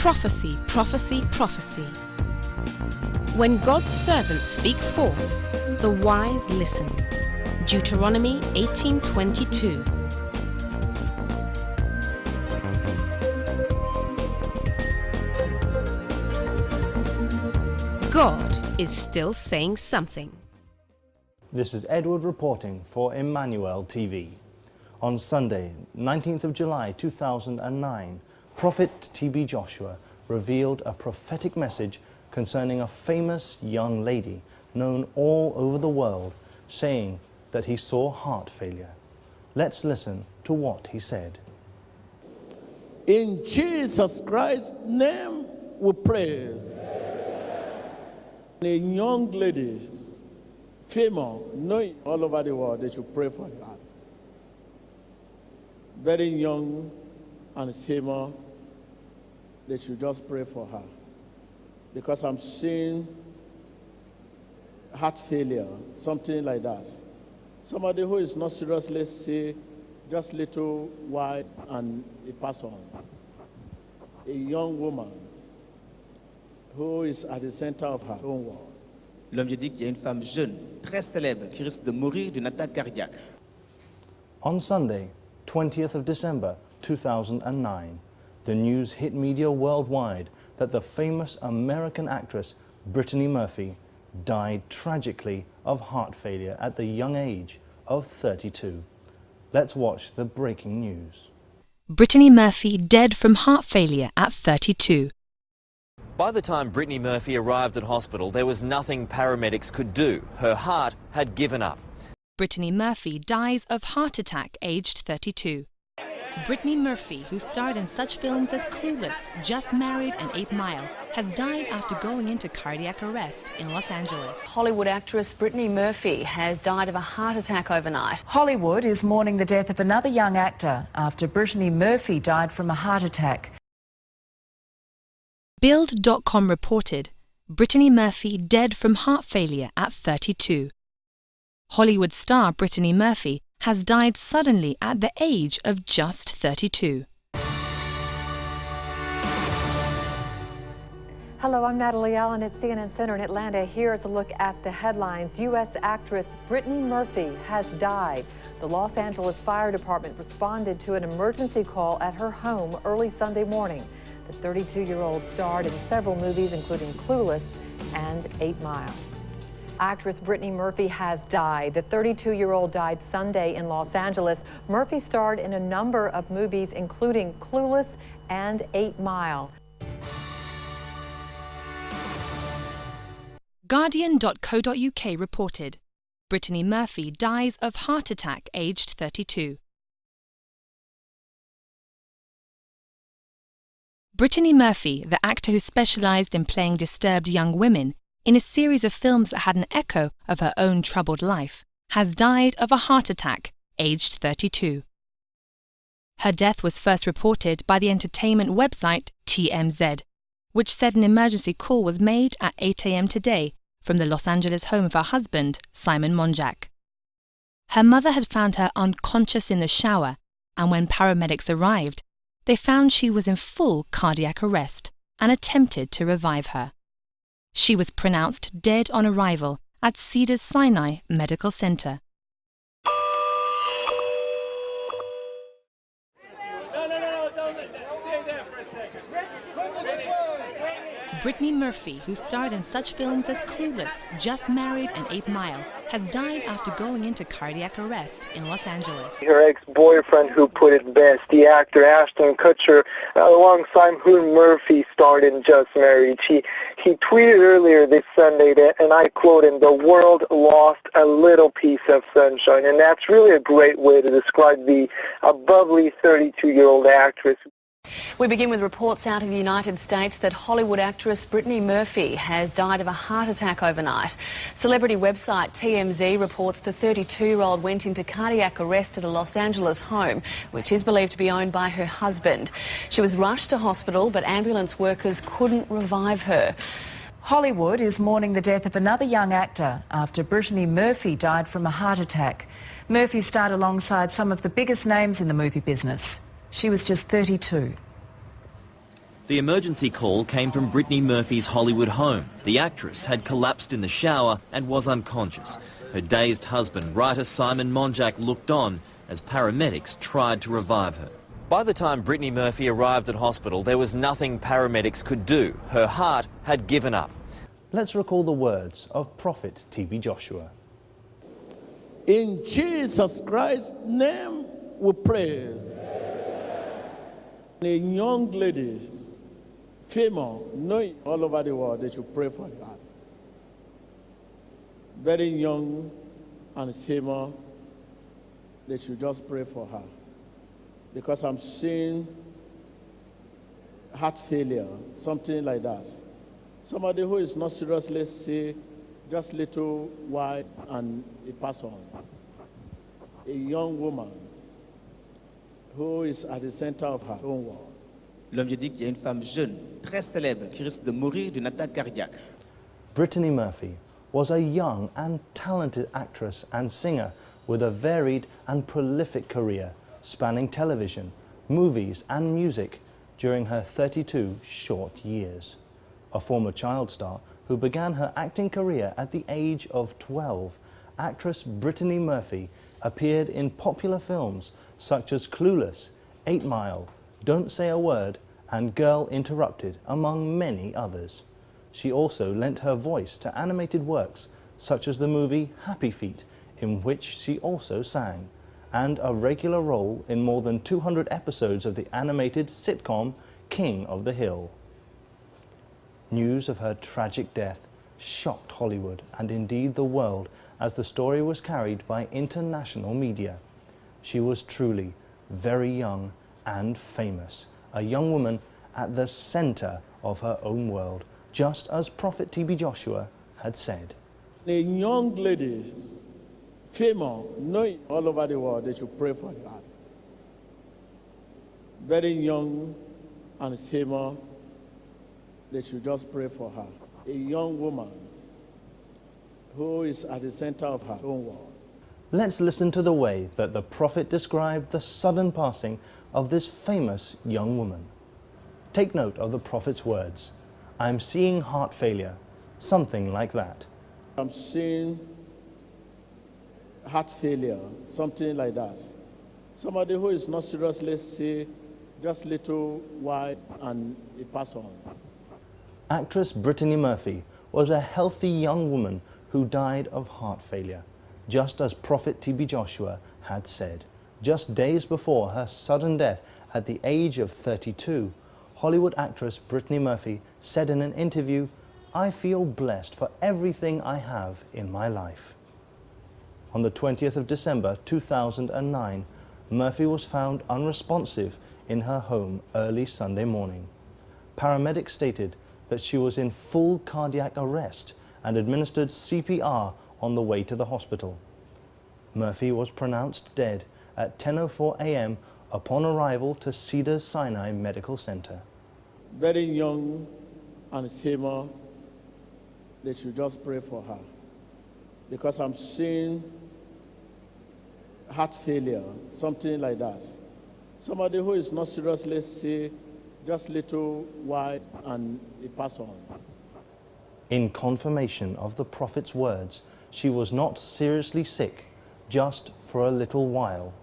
Prophecy, prophecy, prophecy. When God's servants speak forth, the wise listen. Deuteronomy 18:22. God is still saying something. This is Edward reporting for Emmanuel TV. On Sunday, 19th of July 2009, Prophet T.B. Joshua revealed a prophetic message concerning a famous young lady known all over the world, saying that he saw heart failure. Let's listen to what he said. In Jesus Christ's name we pray. A young lady, female, knowing all over the world, they should pray for her. Very young and female, they should just pray for her. Because I'm seeing heart failure, something like that. Somebody who is not seriously sick, just little while and he pass on. A young woman who is at the center of her own world. L'homme dit qu'il y a une femme jeune, très célèbre, qui risque de mourir d'une attaque cardiaque. On Sunday, 20th of December 2009, the news hit media worldwide that the famous American actress Brittany Murphy died tragically of heart failure at the young age of 32. Let's watch the breaking news. Brittany Murphy dead from heart failure at 32. By the time Brittany Murphy arrived at hospital, there was nothing paramedics could do. Her heart had given up. Brittany Murphy dies of heart attack aged 32. Brittany Murphy, who starred in such films as Clueless, Just Married and 8 Mile, has died after going into cardiac arrest in Los Angeles. Hollywood actress Brittany Murphy has died of a heart attack overnight. Hollywood is mourning the death of another young actor after Brittany Murphy died from a heart attack. Build.com reported, Brittany Murphy dead from heart failure at 32. Hollywood star Brittany Murphy has died suddenly at the age of just 32. Hello, I'm Natalie Allen at CNN Center in Atlanta. Here's a look at the headlines. U.S. actress Brittany Murphy has died. The Los Angeles Fire Department responded to an emergency call at her home early Sunday morning. The 32-year-old starred in several movies, including Clueless and 8 Mile. Actress Brittany Murphy has died. The 32-year-old died Sunday in Los Angeles. Murphy starred in a number of movies, including Clueless and 8 Mile. Guardian.co.uk reported, Brittany Murphy dies of heart attack aged 32. Brittany Murphy, the actor who specialised in playing disturbed young women in a series of films that had an echo of her own troubled life, has died of a heart attack, aged 32. Her death was first reported by the entertainment website TMZ, which said an emergency call was made at 8 a.m. today from the Los Angeles home of her husband, Simon Monjack. Her mother had found her unconscious in the shower, and when paramedics arrived, they found she was in full cardiac arrest and attempted to revive her. She was pronounced dead on arrival at Cedars-Sinai Medical Center. Brittany Murphy, who starred in such films as Clueless, Just Married and 8 Mile, has died after going into cardiac arrest in Los Angeles. Her ex-boyfriend, who put it best, the actor Ashton Kutcher, alongside whom Murphy starred in Just Married. He tweeted earlier this Sunday that, and I quote him, "The world lost a little piece of sunshine," and that's really a great way to describe the bubbly 32-year-old actress. We begin with reports out of the United States that Hollywood actress Brittany Murphy has died of a heart attack overnight. Celebrity website TMZ reports the 32-year-old went into cardiac arrest at a Los Angeles home, which is believed to be owned by her husband. She was rushed to hospital, but ambulance workers couldn't revive her. Hollywood is mourning the death of another young actor after Brittany Murphy died from a heart attack. Murphy starred alongside some of the biggest names in the movie business. She was just 32. The emergency call came from Brittany Murphy's Hollywood home. The actress had collapsed in the shower and was unconscious. Her dazed husband, writer Simon Monjack, looked on as paramedics tried to revive her. By the time Brittany Murphy arrived at hospital, there was nothing paramedics could do. Her heart had given up. Let's recall the words of Prophet T.B. Joshua. In Jesus Christ's name we pray. A young lady, female, knowing all over the world, they should pray for her. Very young and female, they should just pray for her. Because I'm seeing heart failure, something like that. Somebody who is not seriously sick, just little while and it pass on. A young woman who is at the center of her own world. L'homme dit qu'il y a une femme jeune, très célèbre, qui risque de mourir d'une attaque cardiaque. Brittany Murphy was a young and talented actress and singer with a varied and prolific career spanning television, movies and music during her 32 short years. A former child star who began her acting career at the age of 12, actress Brittany Murphy appeared in popular films such as Clueless, 8 Mile, Don't Say a Word and Girl Interrupted, among many others. She also lent her voice to animated works such as the movie Happy Feet, in which she also sang, and a regular role in more than 200 episodes of the animated sitcom King of the Hill. News of her tragic death shocked Hollywood and indeed the world as the story was carried by international media. She was truly very young and famous, a young woman at the center of her own world, just as Prophet T.B. Joshua had said. A young lady, female, knowing all over the world, they should pray for her. Very young and female, they should just pray for her. A young woman who is at the center of her own world. Let's listen to the way that the Prophet described the sudden passing of this famous young woman. Take note of the Prophet's words. I'm seeing heart failure, something like that. I'm seeing heart failure, something like that. Somebody who is not seriously sick, just little while and it pass on. Actress Brittany Murphy was a healthy young woman who died of heart failure, just as Prophet T.B. Joshua had said. Just days before her sudden death at the age of 32, Hollywood actress Brittany Murphy said in an interview, "I feel blessed for everything I have in my life." On the 20th of December 2009, Murphy was found unresponsive in her home early Sunday morning. Paramedics stated that she was in full cardiac arrest and administered CPR on the way to the hospital. Murphy was pronounced dead at 10:04 a.m. upon arrival to Cedars-Sinai Medical Center. Very young and female, they should just pray for her. Because I'm seeing heart failure, something like that. Somebody who is not seriously sick, just little while and it pass on. In confirmation of the Prophet's words, she was not seriously sick, just for a little while.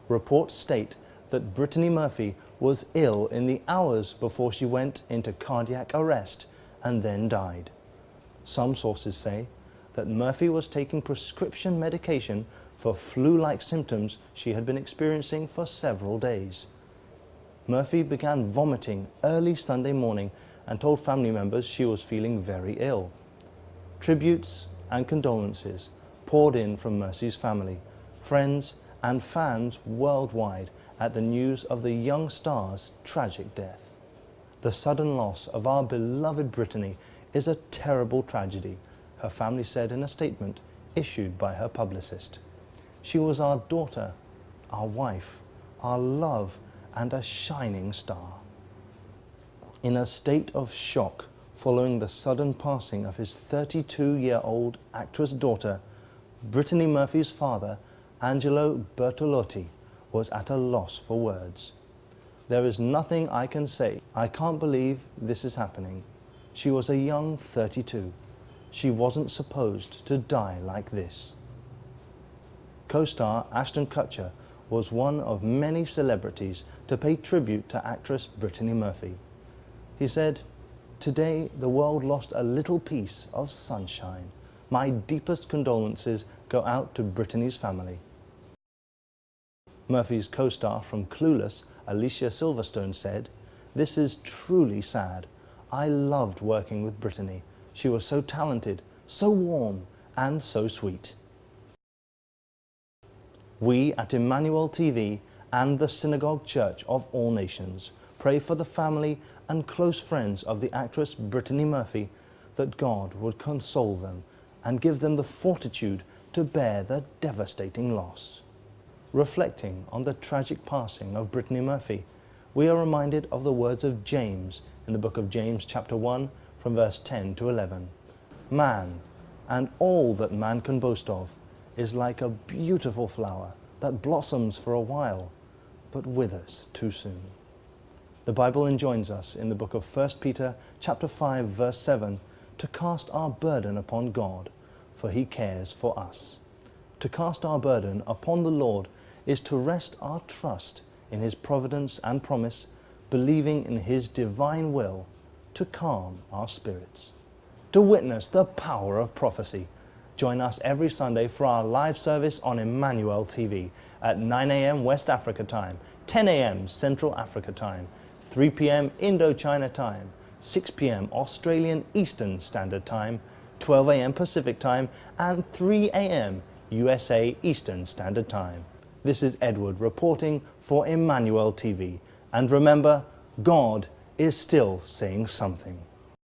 Reports state that Brittany Murphy was ill in the hours before she went into cardiac arrest and then died. Some sources say that Murphy was taking prescription medication for flu-like symptoms she had been experiencing for several days. Murphy began vomiting early Sunday morning and told family members she was feeling very ill. Tributes and condolences poured in from Murphy's family, friends and fans worldwide at the news of the young star's tragic death. The sudden loss of our beloved Brittany is a terrible tragedy, her family said in a statement issued by her publicist. She was our daughter, our wife, our love, and a shining star. In a state of shock following the sudden passing of his 32-year-old actress daughter, Brittany Murphy's father, Angelo Bertolotti, was at a loss for words. There is nothing I can say. I can't believe this is happening. She was a young 32. She wasn't supposed to die like this. Co-star Ashton Kutcher was one of many celebrities to pay tribute to actress Brittany Murphy. He said, "Today the world lost a little piece of sunshine. My deepest condolences go out to Brittany's family." Murphy's co-star from Clueless, Alicia Silverstone, said, "This is truly sad. I loved working with Brittany. She was so talented, so warm, and so sweet." We at Emmanuel TV and the Synagogue Church of All Nations pray for the family and close friends of the actress Brittany Murphy, that God would console them and give them the fortitude to bear the devastating loss. Reflecting on the tragic passing of Brittany Murphy, we are reminded of the words of James in the book of James chapter 1 from verse 10 to 11. Man, and all that man can boast of, is like a beautiful flower that blossoms for a while, but withers too soon. The Bible enjoins us in the book of 1 Peter chapter 5 verse 7 to cast our burden upon God, for he cares for us. To cast our burden upon the Lord is to rest our trust in his providence and promise, believing in his divine will to calm our spirits. To witness the power of prophecy, join us every Sunday for our live service on Emmanuel TV at 9 a.m. West Africa time, 10 a.m. Central Africa time, 3 p.m. Indochina time, 6 p.m. Australian Eastern Standard Time, 12 a.m. Pacific Time, and 3 a.m. USA Eastern Standard Time. This is Edward reporting for Emmanuel TV. And remember, God is still saying something.